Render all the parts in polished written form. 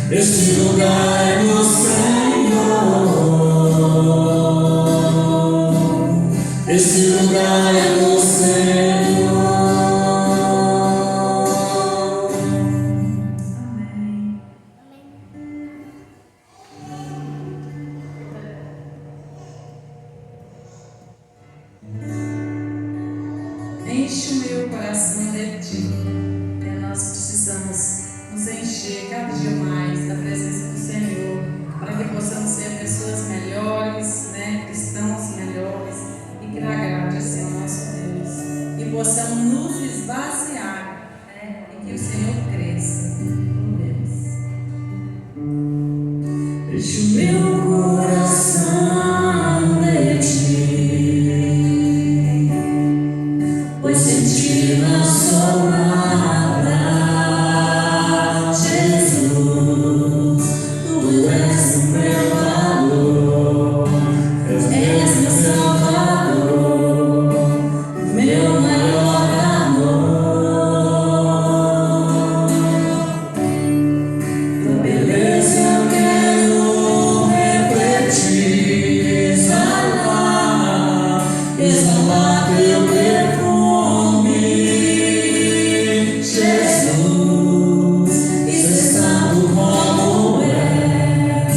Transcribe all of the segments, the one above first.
Este lugar é do Senhor. Este lugar é do Senhor. Enche o meu coração de ti. Nós precisamos nos encher cada dia mais da presença do Senhor, para que possamos ser pessoas melhores, cristãos melhores, e que agrade assim ao nosso Deus, e possamos nos esvaziar, e que o Senhor cresça. Enche o meu coração de ti, pois sem ti não sou nada. Jesus, tu és o meu valor, és meu Salvador, meu maior amor. Tua beleza eu quero refletir, exalar teu perfume, Jesus, e ser santo como és,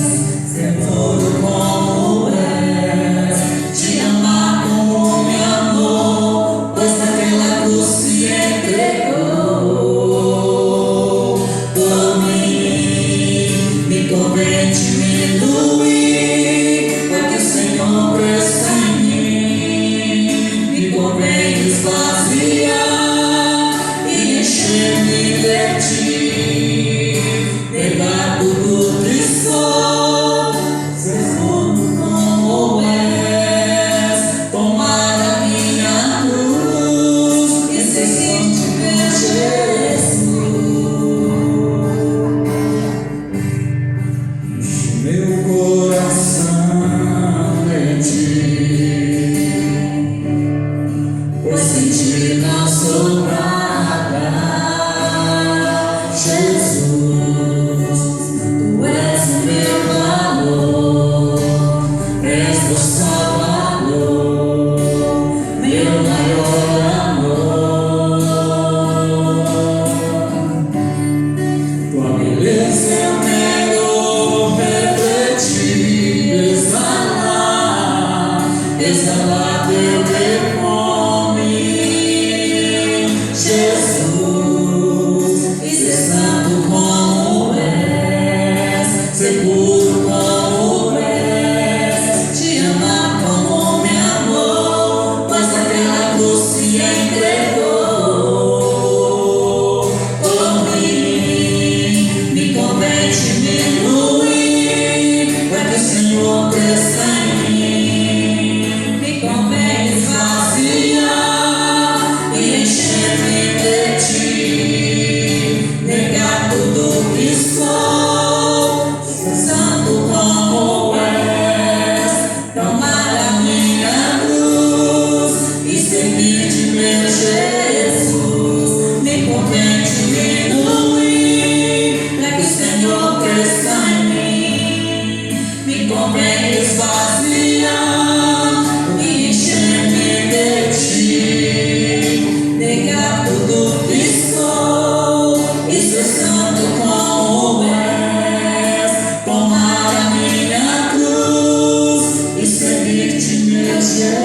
ser puro como és, te amar como me amou, pois naquela cruz se entregou por mim. Me convém diminuir, para que o Senhor cresça em mim. Me convém esvaziar e encher-me de ti, negar tudo que sou, ser como és, tomar a minha cruz e seguir-te, Jesus. Enche meu coração de ti, pois sem ti não sou nada. Jesus, tu és o meu valor, és meu Salvador, meu maior amor. Tua beleza eu quero refletir, exalar teu perfume, Jesus, e ser santo como és, ser puro como és, te amar como me amou, pois naquela cruz se entregou por mim. Me convém diminuir, para que o Senhor cresça em mim. Me convém esvaziar e encher-me de ti, negar tudo que sou, ser santo como és, tomar a minha cruz e seguir-te, meu Jesus. Me convém diminuir, para que o Senhor cresça em mim. Me convém esvaziar e encher-me de ti, negar tudo que sou e ser santo como és, tomar a minha cruz e seguir-te, meu Jesus.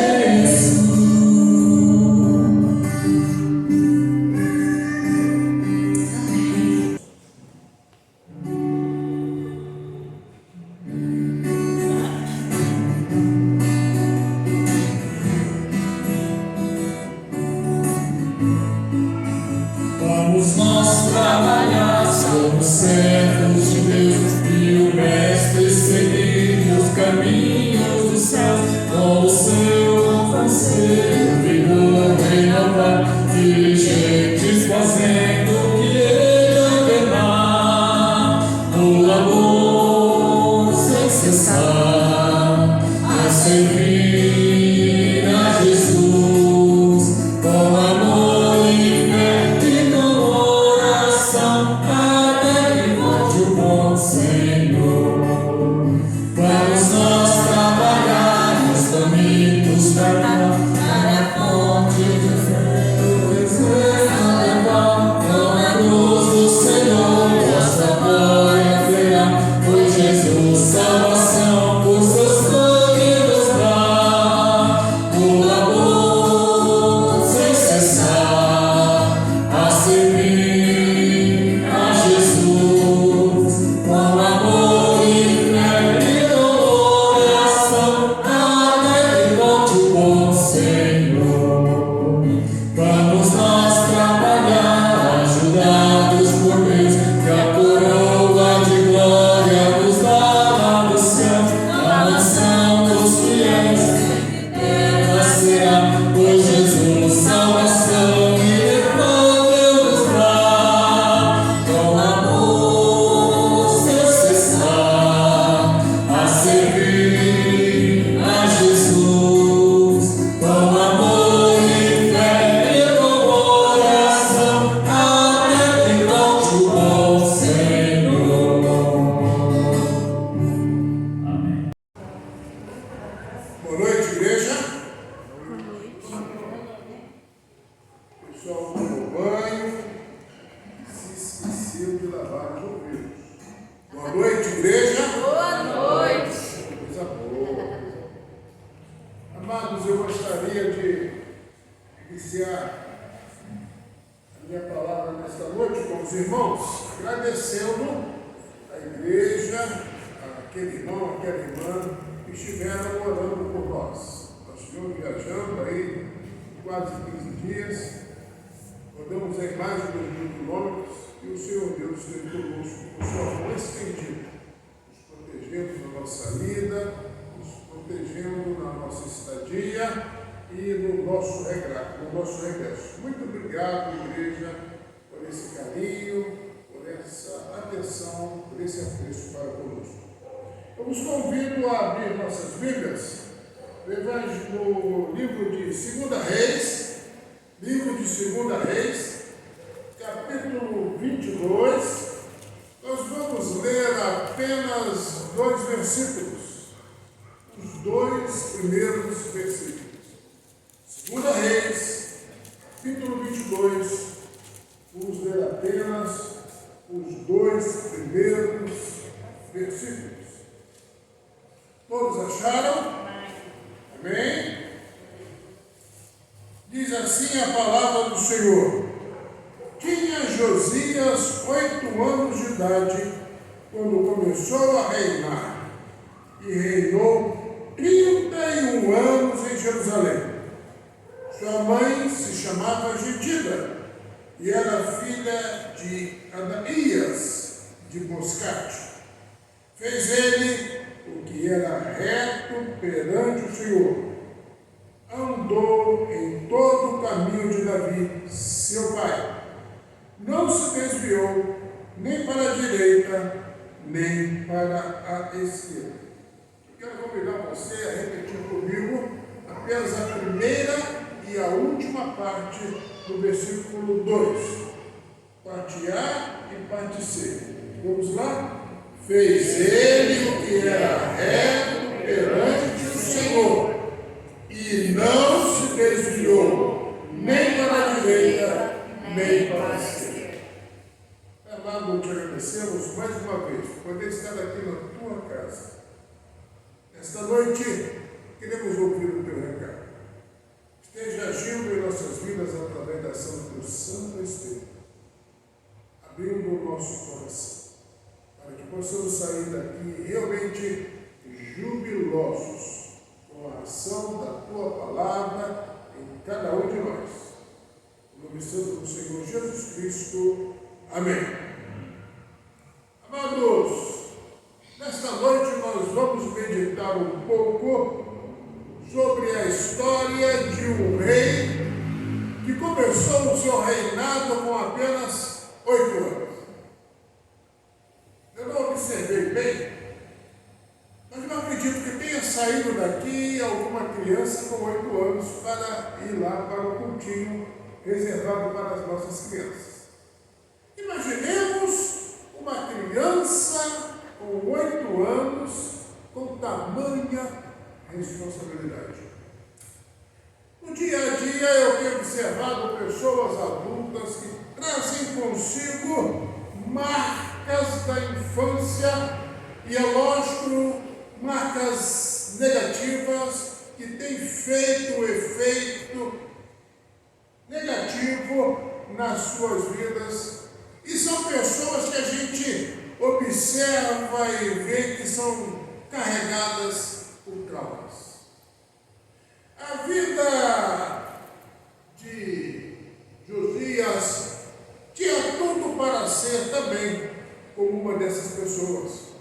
Vamos nós trabalhar, somos servos de Deus e o Mestre seguir os caminhos do céu. Com o seu conselho, vigor renovar, diligentes fazendo o que ele ordenar, no amor sem cessar, a servir a Jesus, com amor e fé e com oração, até que volte o bom Senhor. aquele irmão, aquela irmã que estiveram orando por nós. Nós estivemos viajando aí quase 15 dias, rodamos aí mais de 2.000 quilômetros e o Senhor Deus esteve conosco com sua mão estendida, nos protegendo na nossa ida, nos protegendo na nossa estadia e no nosso regresso. Muito obrigado, igreja, por esse carinho, por essa atenção, por esse apreço para conosco. Eu vos convido a abrir nossas Bíblias no livro de 2 Reis, capítulo 22. Nós vamos ler apenas 2 versículos, os 2 primeiros versículos. 2 Reis, capítulo 22, vamos ler apenas os 2 primeiros versículos. Todos acharam? Amém? Diz assim a palavra do Senhor: tinha Josias 8 anos de idade quando começou a reinar, e reinou 31 anos em Jerusalém. Sua mãe se chamava Gedida e era filha de Adaías de Boscate. Fez ele o que era reto perante o Senhor. Andou em todo o caminho de Davi, seu pai. Não se desviou nem para a direita, nem para a esquerda. Eu quero convidar você a repetir comigo apenas a primeira e a última parte do versículo 2. Parte A e parte C. Vamos lá? Fez ele o que era reto perante o Senhor, e não se desviou nem para a direita, nem para a esquerda. Amado, te agradecemos mais uma vez por poder estar aqui na tua casa. Esta noite, queremos ouvir o teu recado. Esteja agindo em nossas vidas através da ação do teu Santo Espírito, abrindo o nosso coração, para que possamos sair daqui realmente jubilosos com a ação da tua palavra em cada um de nós. No nome santo do Senhor Jesus Cristo. Amém. Amados, nesta noite nós vamos meditar um pouco sobre a história de um rei que começou o seu reinado com apenas 8 anos. Eu não observei bem, mas eu acredito que tenha saído daqui alguma criança com 8 anos para ir lá para o cultinho reservado para as nossas crianças. Imaginemos uma criança com 8 anos com tamanha responsabilidade. No dia a dia eu tenho observado pessoas adultas que trazem consigo marcas da infância e, é lógico, marcas negativas que têm feito um efeito negativo nas suas vidas, e são pessoas que a gente observa e vê que são carregadas por traumas. A vida de Josias tinha tudo para ser também como uma dessas pessoas.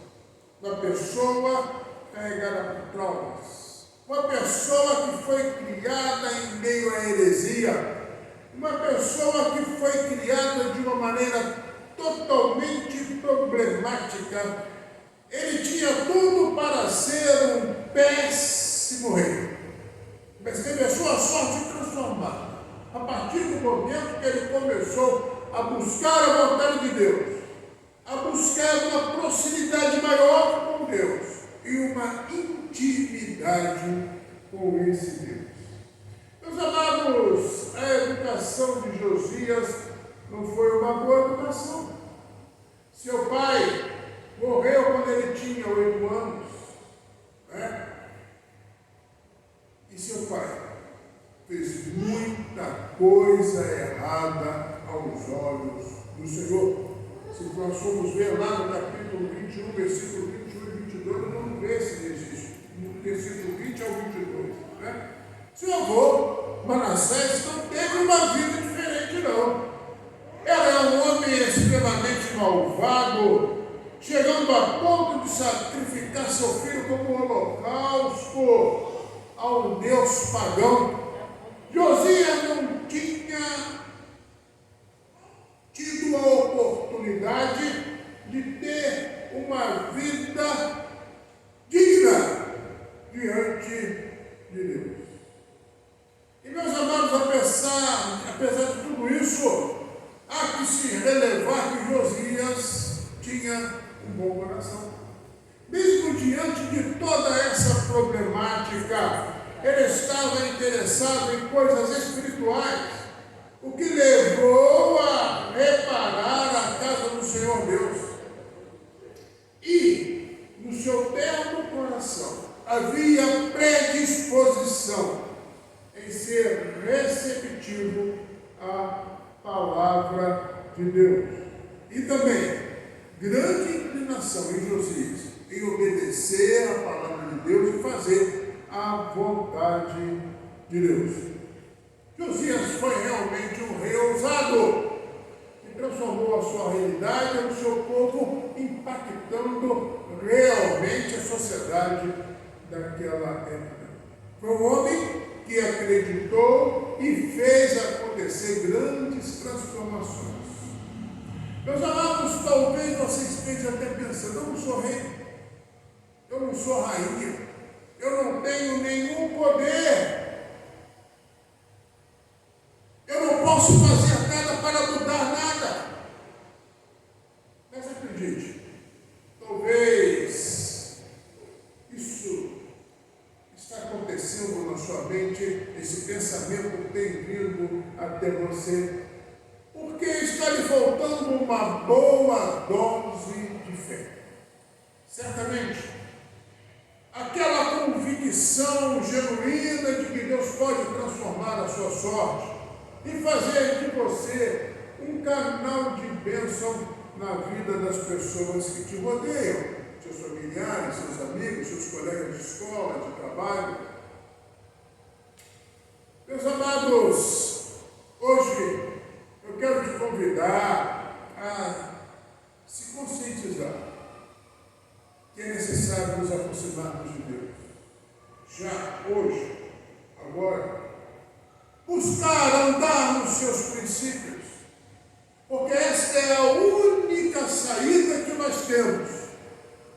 Uma pessoa carregada por traumas. Uma pessoa que foi criada em meio à heresia. Uma pessoa que foi criada de uma maneira totalmente problemática. Ele tinha tudo para ser um péssimo rei, mas teve a sua sorte transformada a partir do momento que ele começou a buscar a vontade de Deus, a buscar uma proximidade maior com Deus e uma intimidade com esse Deus. Meus amados, a educação de Josias não foi uma boa educação. Seu pai morreu quando ele tinha 8 anos, né? E seu pai fez muita coisa errada aos olhos do Senhor. Se nós formos ver lá no capítulo 21, versículo 21 e 22, chegando a ponto de sacrificar seu filho como holocausto a um Deus pagão. Josias não tinha tido a oportunidade de ter uma vida digna diante de Deus. E meus amados, apesar de tudo isso, há que se relevar que Josias tinha um bom coração. Mesmo diante de toda essa problemática, ele estava interessado em coisas espirituais, o que levou a reparar a casa do Senhor Deus. E no seu terno coração havia predisposição em ser receptivo à palavra de Deus. E também grande inclinação em Josias em obedecer a palavra de Deus e fazer a vontade de Deus. Josias foi realmente um rei ousado, que transformou a sua realidade e o seu povo, impactando realmente a sociedade daquela época. Foi um homem que acreditou e fez acontecer grandes transformações. Meus amados, talvez você esteja até pensando: eu não sou rei, eu não sou rainha, eu não tenho nenhum poder, eu não posso fazer nada para mudar nada. Mas acredite, talvez isso está acontecendo na sua mente, esse pensamento tem vindo até você, porque está lhe faltando uma boa dose de fé. Certamente, aquela convicção genuína de que Deus pode transformar a sua sorte e fazer de você um canal de bênção na vida das pessoas que te rodeiam, seus familiares, seus amigos, seus colegas de escola, de trabalho. Meus amados, hoje eu quero te convidar a se conscientizar que é necessário nos aproximarmos de Deus. Já hoje, agora, buscar andar nos seus princípios, porque esta é a única saída que nós temos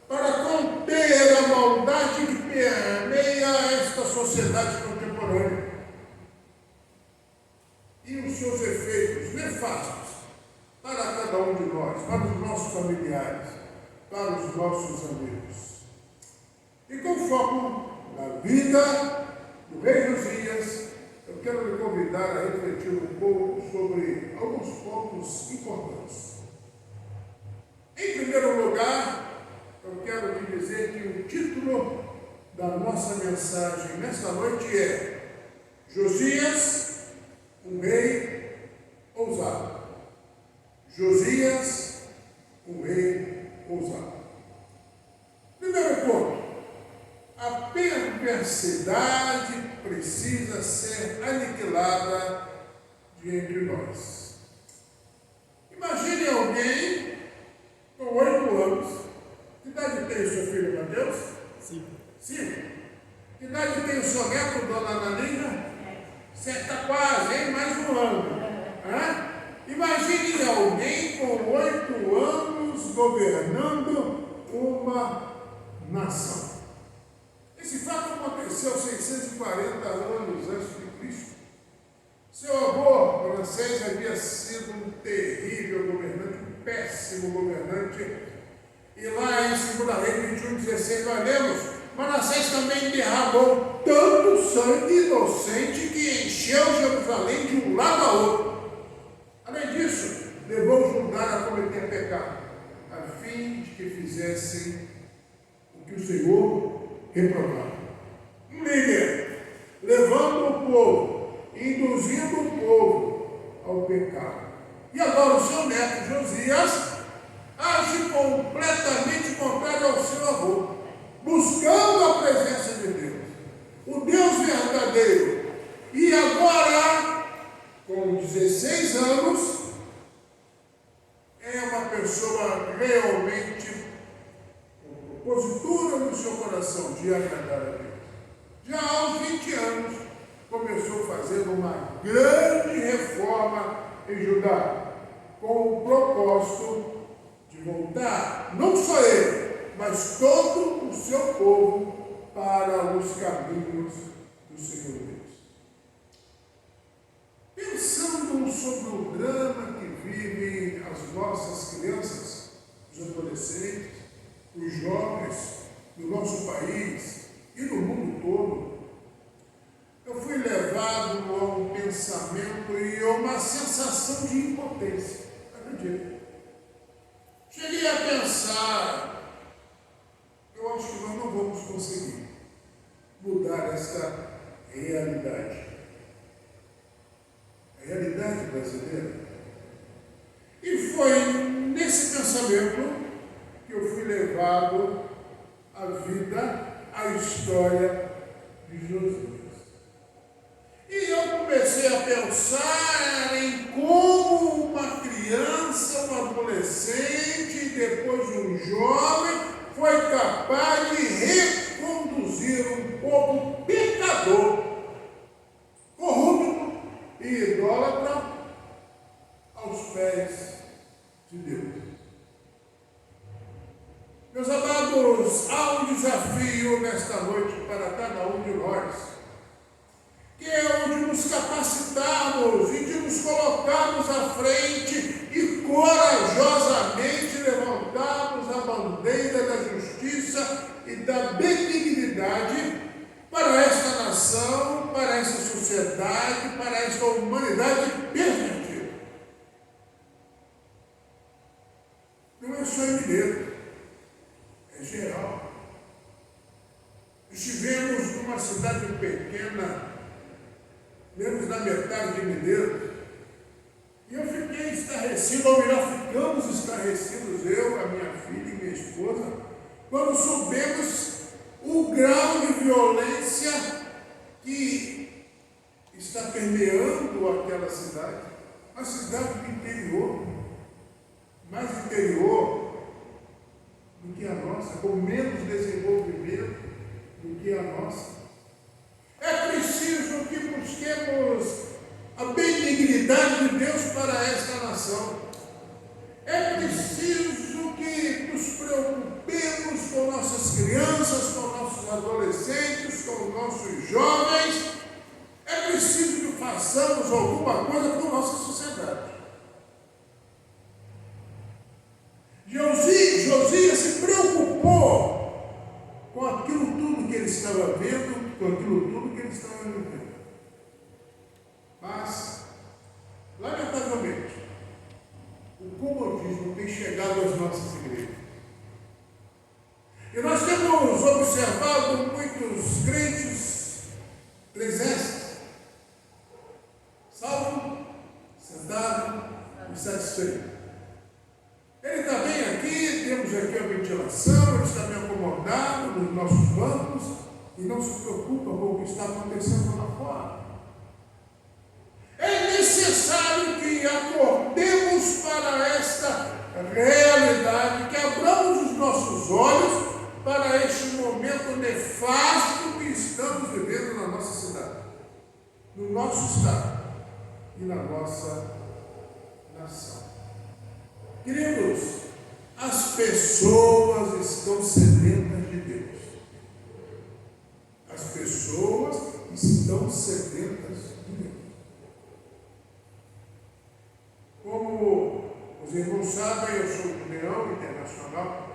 para conter a maldade que permeia esta sociedade contemporânea e os seus efeitos nefastos para cada um de nós, para os nossos familiares, para os nossos amigos. E com foco na vida do rei Josias, eu quero lhe convidar a refletir um pouco sobre alguns pontos importantes. Em primeiro lugar, eu quero lhe dizer que o título da nossa mensagem nesta noite é Josias, um rei ousado. Josias, um rei ousado. Primeiro ponto, a perversidade precisa ser aniquilada de entre nós. Imagine alguém com 8 anos. Que idade tem o seu filho, Mateus? 5. Que idade tem o seu neto, dona Analina? Está quase, hein? Mais um ano. Imagine alguém com 8 anos governando uma nação. Esse fato aconteceu 640 anos antes de Cristo. Seu avô, Manassés, havia sido um terrível governante, um péssimo governante. E lá em 2 Reis 21:16 nós lemos: Manassés também derramou tanto sangue inocente que encheu Jerusalém de um lado a outro. Além disso, levou Judá a cometer pecado, a fim de que fizessem o que o Senhor reprovava. Um líder, levando o povo, induzindo o povo ao pecado. E agora o seu neto Josias age completamente contrário ao seu avô, buscando a presença de Deus, o Deus verdadeiro. E agora, com 16 anos, é uma pessoa realmente propositura no seu coração de agradar a Deus. Já aos 20 anos, começou fazendo uma grande reforma em Judá, com o propósito de voltar, não só ele, mas todo o seu povo para os caminhos do Senhor Deus. Pensando sobre o drama que vivem as nossas crianças, os adolescentes, os jovens do nosso país e no mundo todo, eu fui levado a um pensamento e a uma sensação de impotência. Acredito. Cheguei a pensar, eu acho que nós não vamos conseguir mudar esta realidade. A realidade brasileira. E foi nesse pensamento que eu fui levado à vida, à história de Josias. E eu comecei a pensar em como uma criança, um adolescente e depois um jovem foi capaz de reconduzir um povo pecador, corrupto e idólatra aos pés de Deus. Meus amados, há um desafio nesta noite para cada um de nós, que é o de nos capacitarmos e de nos colocarmos à frente e corajosamente levantarmos a bandeira da justiça e da benignidade para esta nação, para esta sociedade, para esta humanidade pervertida. Não é só em Mineiro, é geral. Estivemos numa cidade pequena, menos da metade de Mineiro, e eu fiquei estarrecido, ou melhor, ficamos estarrecidos, eu, a minha filha e minha esposa, quando soubemos o grau de violência que está permeando aquela cidade, a cidade do interior, mais interior do que a nossa, com menos desenvolvimento do que a nossa. É preciso que busquemos a benignidade de Deus para esta nação. É preciso que nos preocupemos com nossas crianças, com nossos adolescentes, com nossos jovens. É preciso que façamos alguma coisa com a nossa sociedade. Josias se preocupou com aquilo tudo que ele estava vendo, com aquilo tudo que ele estava vivendo. Mas, lamentavelmente, o comodismo tem chegado às nossas igrejas. E nós temos observado muitos crentes presentes, salvo, sentado e satisfeito. Ele está bem aqui, temos aqui a ventilação, ele está bem acomodado nos nossos bancos e não se preocupa com o que está acontecendo lá fora. É necessário que acordemos para esta realidade, que abramos os nossos olhos para este momento nefasto que estamos vivendo na nossa cidade, no nosso estado e na nossa nação. Queridos, as pessoas estão sedentas de Deus. As pessoas estão sedentas de Deus. Como os irmãos sabem, eu sou do Leão Internacional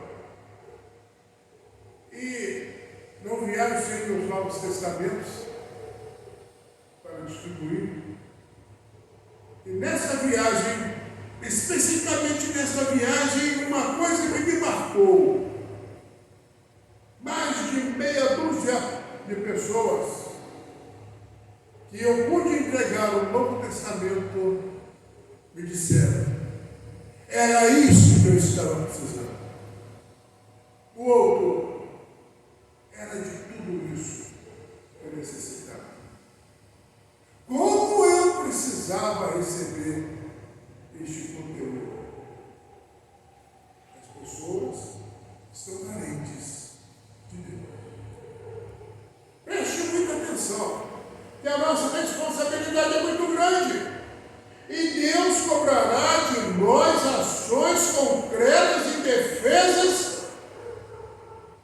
e não vieram sempre os Novos Testamentos para distribuir. E nessa viagem, especificamente nessa viagem, uma coisa que me marcou. Mais de meia dúzia de pessoas que eu pude entregar o Novo Testamento me disseram: era isso que eu estava precisando. O outro: era de tudo isso que eu necessitava. Como eu precisava receber este conteúdo? As pessoas estão carentes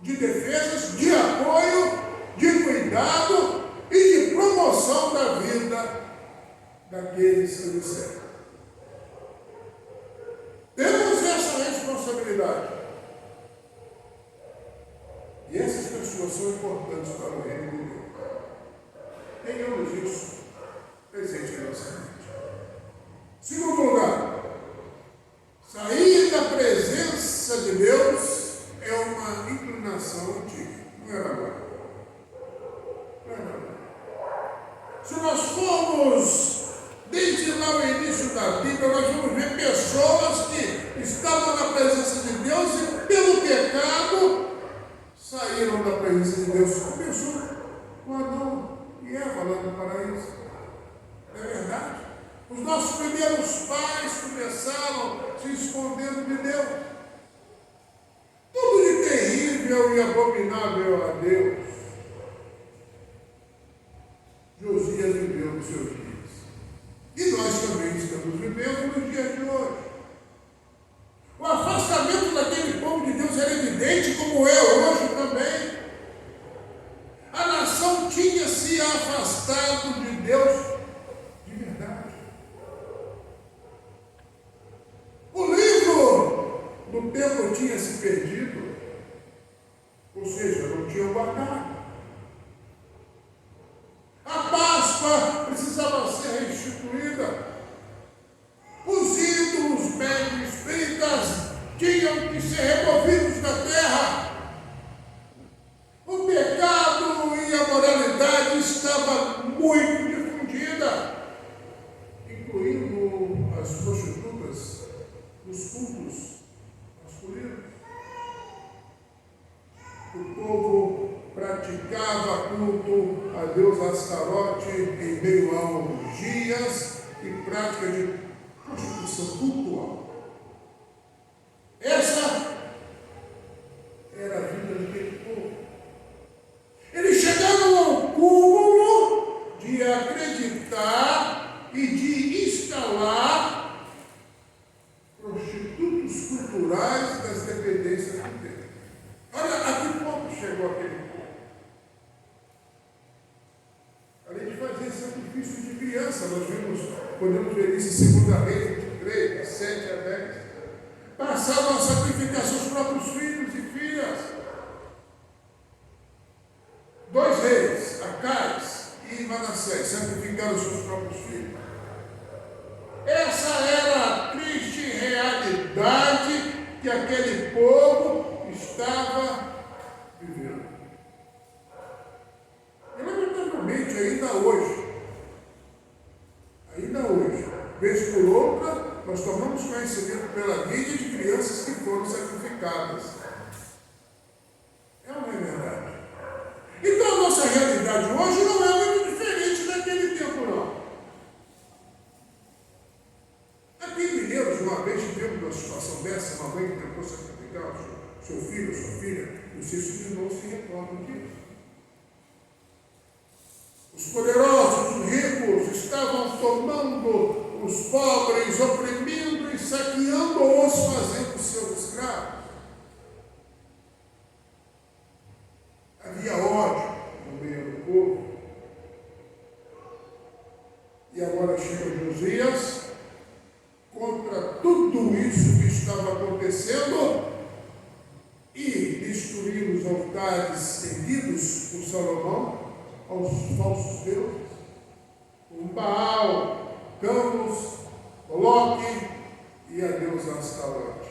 de defesas, de apoio, de cuidado e de promoção da vida daqueles que nos servem. Temos essa responsabilidade. E essas pessoas são importantes para o reino de Deus. Tenhamos isso presente em nossa mente. Segundo lugar, sair da presença de Deus é uma inclinação antiga. Não era agora. Não era agora. Se nós formos desde lá o início da Bíblia, nós vamos ver pessoas que estavam na presença de Deus e pelo pecado saíram da presença de Deus. Começou com Adão e Eva lá no paraíso. É verdade. Os nossos primeiros pais começaram se escondendo de Deus. Tudo de terrível e abominável a Deus Josias viveu nos seus dias. E nós também estamos vivendo nos dias de hoje. O afastamento daquele povo de Deus era evidente, como é hoje também. A nação tinha se afastado de Deus de verdade. O livro do templo tinha se perdido, ou seja, não tinha guardado. A Páscoa precisava ser restituída. Os ídolos bem espíritas tinham que ser removidos da terra. O pecado e a moralidade estavam muito difundida, incluindo as prostitutas nos cultos masculinos. O povo praticava culto a Deus Astarote em meio a orgias e prática de prostituição cultural. Essa era a vida daquele povo. Eles chegaram ao cúmulo de acreditar e de instalar prostitutos culturais das dependências do templo. Olha a que ponto chegou aquele povo. Além de fazer sacrifício de criança, nós podemos ver isso em 2 Reis 23, 7 a 10. Passavam a sacrificar seus próprios filhos e filhas. 2 reis, Acais e Manassés, sacrificaram seus próprios filhos. Essa era a triste realidade que aquele povo estava vivendo. E lamentavelmente, ainda hoje, vez por outra, nós tomamos conhecimento pela mídia de crianças que foram sacrificadas. É uma verdade. Então a nossa realidade hoje não é muito diferente daquele tempo, não. Aqui em Mineiros, uma vez tivemos uma situação dessa, uma mãe que tentou sacrificar o seu filho, sua filha, e os seus filhos não se recordam disso. Os poderosos, os ricos, estavam tomando os pobres, oprimindo e saqueando-os, fazendo seus escravos. Havia ódio no meio do povo. E agora chega Josias contra tudo isso que estava acontecendo e destruir os altares seguidos por Salomão aos falsos deuses, com Baal, Camus, Moloque e a deusa Astarote.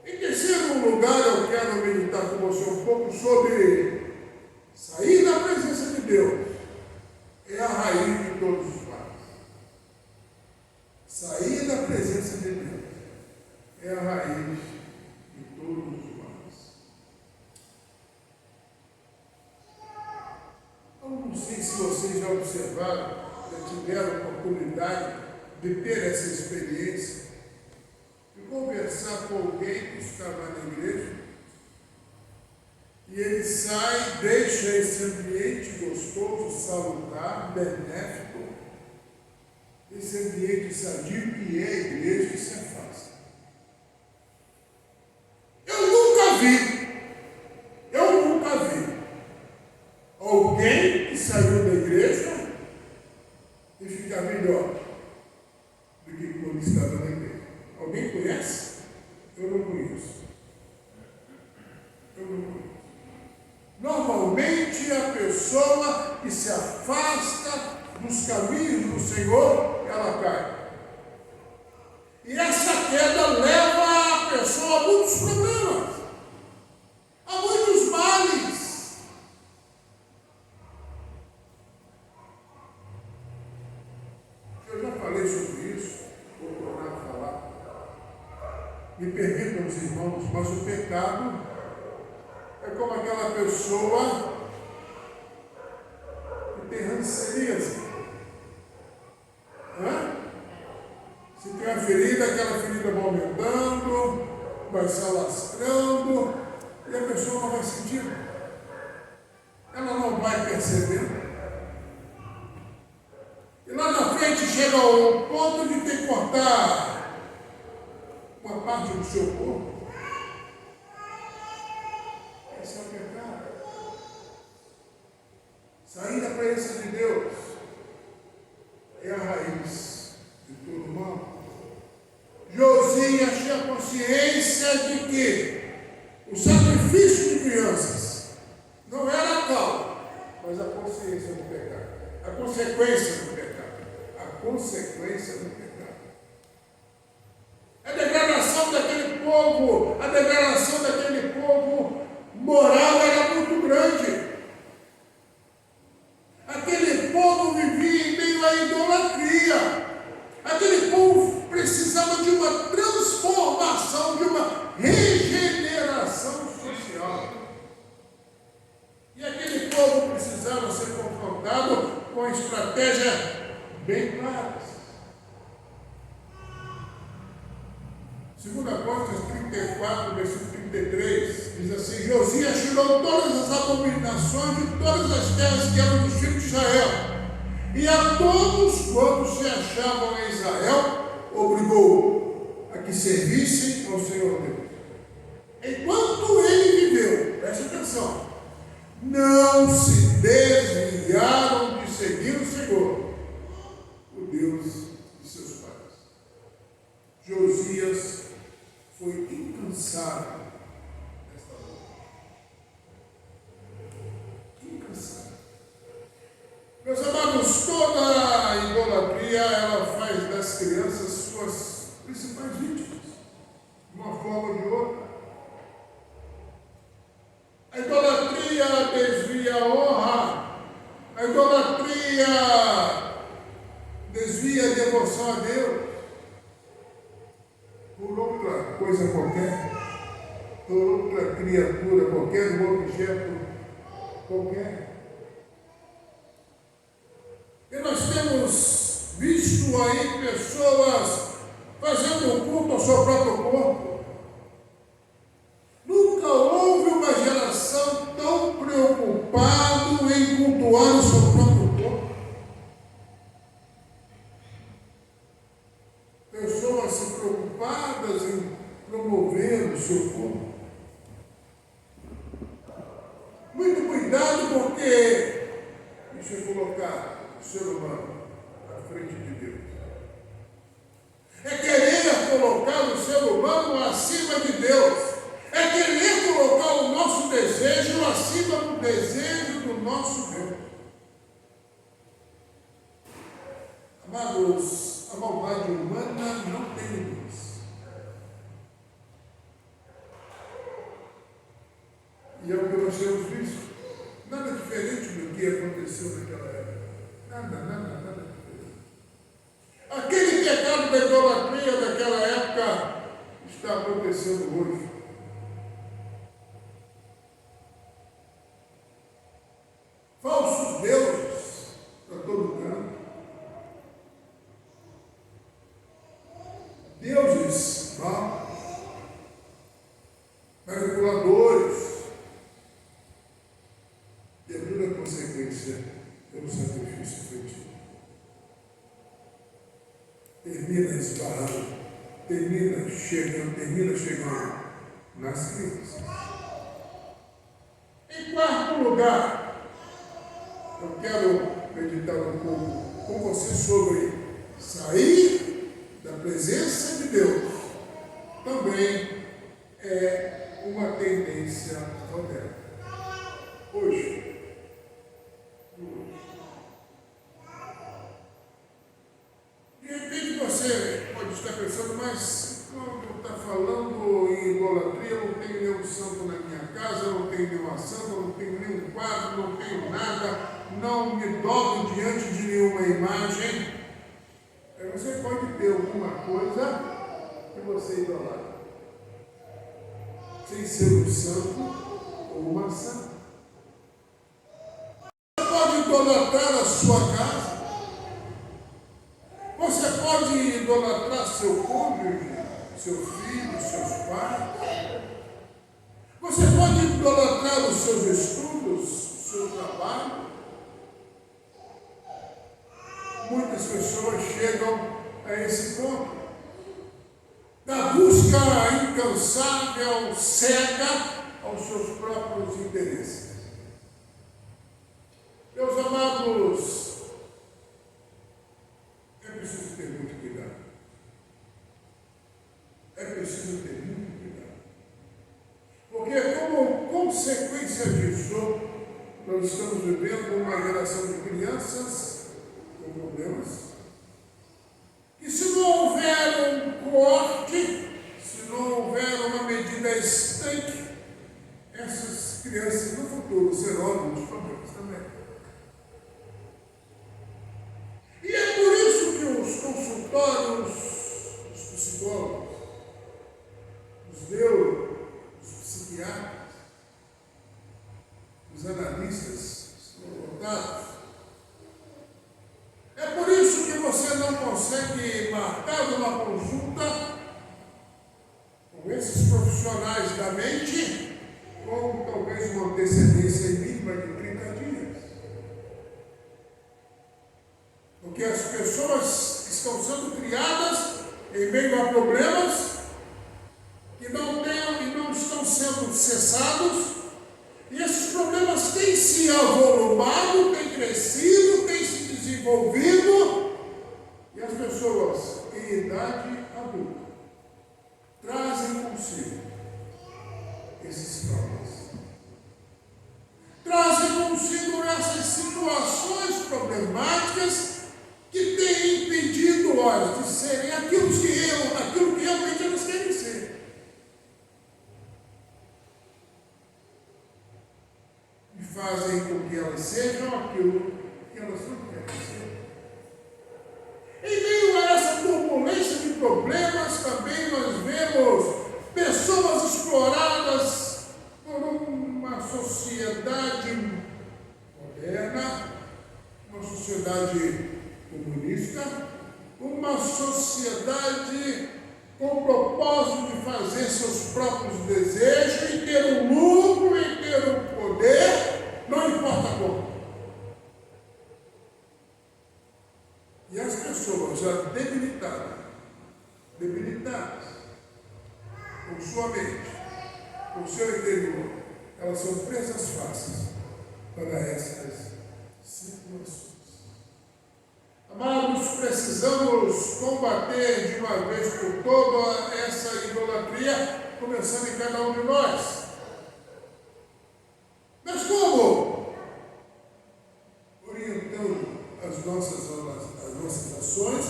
Em terceiro lugar, eu quero meditar com você um pouco sobre sair da presença de Deus. É a raiz de todos os males. Sair da presença de Deus é a raiz de todos os males. Eu não sei se vocês já observaram, já tiveram a oportunidade de ter essa experiência, de conversar com alguém que estava na igreja, e ele sai, deixa esse ambiente gostoso, salutar, benéfico, esse ambiente sadio que é a igreja, e se afasta. Eu nunca nunca vi alguém que saiu da igreja e fica melhor do que quando estava na igreja. Alguém conhece? Eu não conheço. Normalmente a pessoa que se afasta dos caminhos do Senhor, ela cai. E essa queda leva a pessoa a muitos problemas, a muitos males. Eu já falei sobre isso, vou tornar a falar. Me permitam os irmãos, mas o pecado é como aquela pessoa que tem hanseníase. Se tem uma ferida, aquela ferida vai aumentando, vai se alastrando, e a pessoa não vai sentindo. Ela não vai percebendo. E lá na frente chega ao ponto de ter que cortar uma parte do seu corpo. Esse é o pecado. Sair da presença de Deus é a raiz de todo mal. Josias tinha consciência de que o sacrifício de crianças não era a causa, mas a consciência do pecado, a consequência do pecado, a consequência do pecado. A degradação daquele povo moral era muito grande. Aquele povo vivia em meio à idolatria. Aquele povo precisava de uma transformação, de uma regeneração social. E aquele povo precisava ser confrontado com a estratégia bem clara. 2 Crônicas 34, versículo 33, diz assim: Josias tirou todas as abominações de todas as terras que eram dos filhos de Israel, e a todos quantos se achavam em Israel, obrigou a que servissem ao Senhor Deus. Enquanto ele viveu, preste atenção, não se desviaram de seguir o Senhor, o Deus de seus pais. Josias foi incansável nesta luta. Incansável. Meus amados, toda a idolatria, ela faz das crianças suas principais vítimas, de uma forma ou de outra. A idolatria desvia a honra, a idolatria desvia a devoção a Deus por outra coisa qualquer, por outra criatura qualquer, um objeto qualquer. E nós temos visto aí pessoas fazendo culto ao seu próprio corpo. Nunca houve uma geração tão preocupada em cultuar o seu próprio corpo. Pessoas se preocupadas em promover o seu corpo. Muito cuidado, porque isso é colocar o ser humano à frente de Deus. É querer colocar o ser humano acima de Deus. É querer colocar o nosso desejo acima do desejo do nosso Deus. Amados, a maldade humana não tem limites. E é o que nós temos visto. Nada diferente do que aconteceu naquela época. Nada diferente. Aquele pecado da idolatria daquela época está acontecendo hoje. Falsos deuses para todo canto. Deuses maus, manipuladores. E a dura consequência é o sacrifício feito. Termina esbarrando, termina chegando nas crianças. Em quarto lugar, eu quero meditar um pouco com você sobre sair da presença de Deus. Também é uma tendência moderna. Hoje. De repente você pode estar pensando, mas quando está falando em idolatria, eu não tenho nenhum santo na minha casa, eu não tenho nenhuma santa, eu não tenho nenhum quadro, não tenho nada, não me dobro diante de nenhuma imagem. Você pode ter alguma coisa que você idolatra, sem ser um santo ou uma santa. Você pode idolatrar a sua casa. Você pode idolatrar seu cônjuge, seu filho, seus pais. Você pode idolatrar os seus estudos, o seu trabalho. Muitas pessoas chegam a esse ponto da busca incansável, cega aos seus próprios interesses. Meus amados, é preciso ter muito cuidado. É preciso ter muito cuidado. Porque, como consequência disso, nós estamos vivendo uma geração de crianças com problemas. E se não houver um corte, se não houver uma medida estanque, essas crianças no futuro serão alguns problemas também. E é por isso que os consultórios dos psicólogos, dos neurólogos, dos psiquiatras, dos analistas estão lotados. É por isso que você não consegue marcar uma consulta com esses profissionais da mente com talvez uma antecedência mínima de 30 dias. Porque as pessoas estão sendo criadas em meio a problemas que não estão sendo cessados, e esses problemas têm se avolumado, têm crescido, têm se desenvolvido, e as pessoas em idade adulta trazem consigo esses problemas. Trazem consigo essas situações problemáticas que têm impedido-as de serem aquilo que realmente elas querem ser. E fazem com que elas sejam aquilo que elas não querem ser. Em meio a essa turbulência de problemas, também nós vemos pessoas exploradas por uma sociedade moderna, uma sociedade comunista, uma sociedade com o propósito de fazer seus próprios desejos e ter um lucro e ter um poder, não importa como. E as pessoas já debilitadas, com sua mente, com seu interior, elas são presas fáceis para essas situações. Amados, precisamos combater de uma vez por toda essa idolatria, começando em cada um de nós. Mas como? Orientando as nossas ações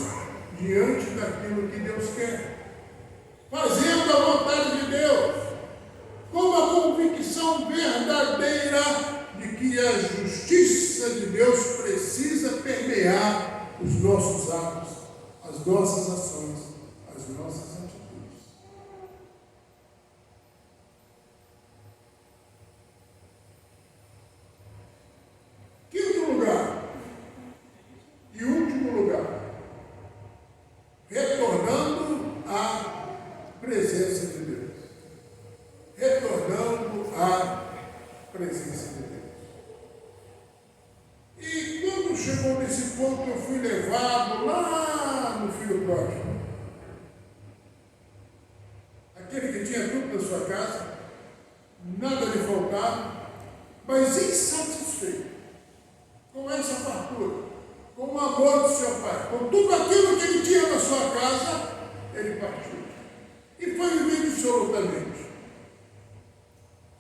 diante daquilo que Deus quer. Fazendo a vontade de Deus, com a convicção verdadeira de que a justiça de Deus precisa permear os nossos atos, as nossas ações, as nossas atitudes. Quinto lugar, e último lugar, retornando à presença de Deus. Retornando à presença de Deus. E quando chegou nesse ponto, eu fui levado lá no filho pródigo. nada lhe faltava, mas insatisfeito com essa fartura, com o amor do seu pai, com tudo aquilo que ele tinha na sua casa, ele partiu. E foi viver absolutamente.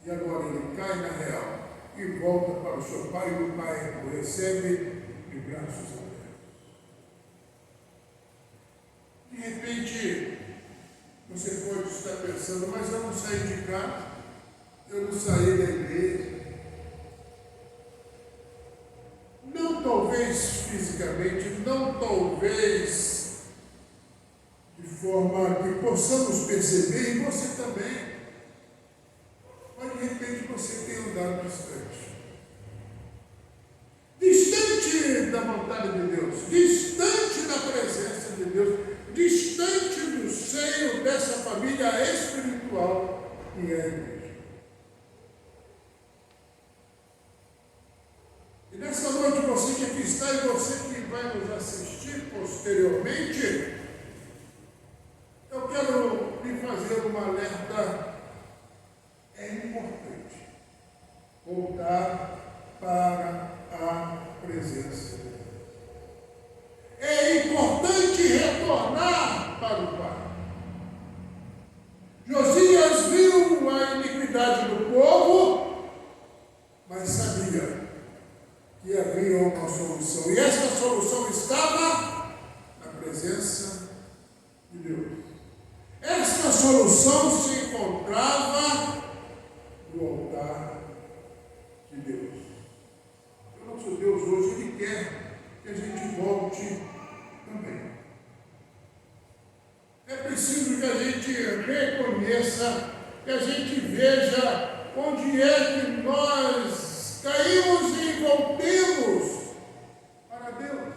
E agora ele cai na real e volta para o seu pai, e o pai o recebe de braços abertos. De repente, você pode estar pensando, mas eu não saí de casa, eu não saí da igreja. Não talvez fisicamente, não talvez de forma que possamos perceber, e você também. Mas de repente você tem andado distante da vontade de Deus, distante da presença de Deus, distante do seio dessa família espiritual que é a igreja. E nessa noite, você que aqui está e você que vai nos assistir posteriormente, eu quero lhe fazer uma alerta. É importante voltar para a presença de Deus. É importante retornar para o Pai. Josias viu a iniquidade do povo, mas sabia que havia uma solução. E essa solução estava na presença de Deus. Essa solução se encontrava no altar de Deus. O nosso Deus hoje, Ele quer que a gente volte também. É preciso que a gente reconheça, que a gente veja onde é que nós caímos e voltemos para Deus.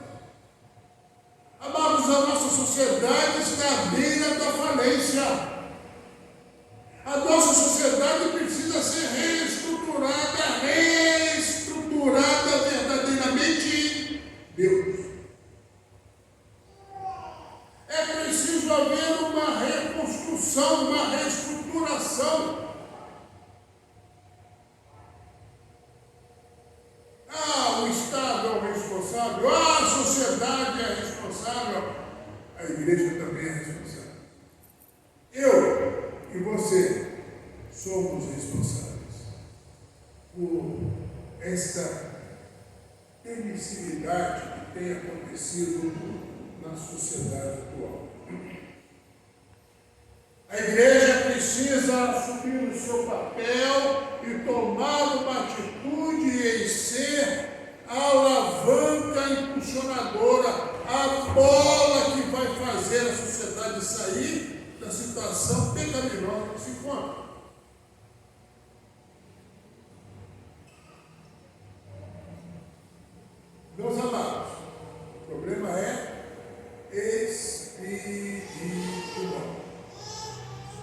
Amados, a nossa sociedade está à beira da falência. A nossa sociedade precisa ser reestruturada verdadeiramente em Deus. É preciso haver uma reconstrução, uma reestruturação. O Estado é o responsável, a sociedade é responsável, a igreja também é responsável. Eu e você somos responsáveis por esta permissividade que tem acontecido na sociedade atual. A igreja precisa assumir o seu papel e tomar uma atitude em ser a alavanca impulsionadora, a bola que vai fazer a sociedade sair da situação pecaminosa que se encontra. Meus amados, o problema é espiritual.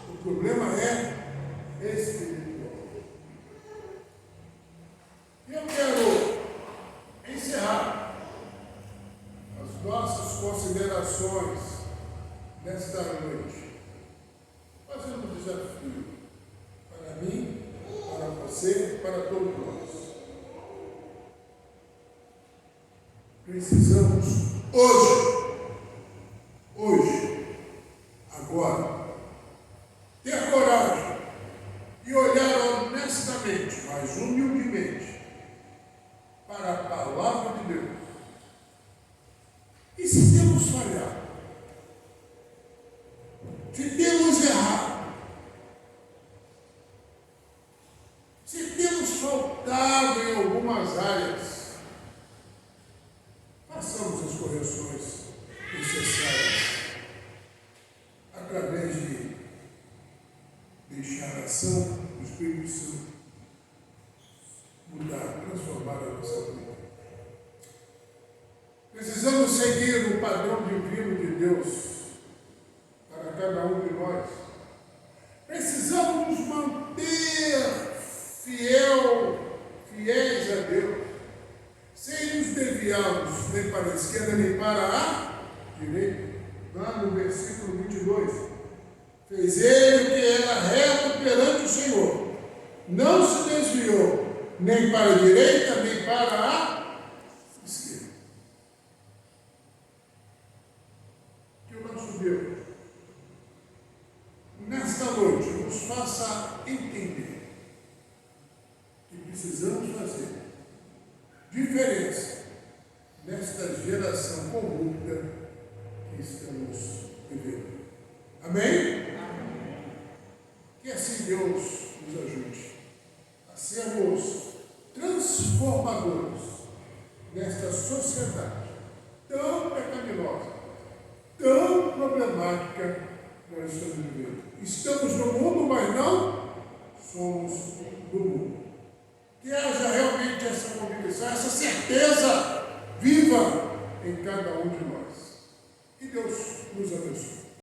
O problema é espiritual. E eu quero encerrar as nossas considerações nesta noite, fazendo um desafio para mim, para você, para todos nós. Precisamos hoje, agora, ter coragem e olhar honestamente, mas humildemente, para a palavra de Deus. E se temos falhado, se temos errado, se temos faltado em algumas áreas, façamos as correções necessárias através de deixar a ação do Espírito Santo mudar, transformar a nossa vida. Precisamos seguir o padrão divino de Deus para cada um de nós. Precisamos nos manter fiéis a Deus, sem nos desviarmos nem para a esquerda nem para a direita. Lá no versículo 22, fez ele o que era reto perante o Senhor, não se desviou nem para a direita, nem para a esquerda. Que o nosso Deus, nesta noite, nos faça entender que precisamos fazer diferença nesta geração corrupta que estamos vivendo. Amém? Que assim Deus nos ajude a sermos transformadores nesta sociedade tão pecaminosa, tão problemática que nós estamos vivendo. Estamos no mundo, mas não somos do mundo. Que haja realmente essa convicção, essa certeza viva em cada um de nós. Que Deus nos abençoe.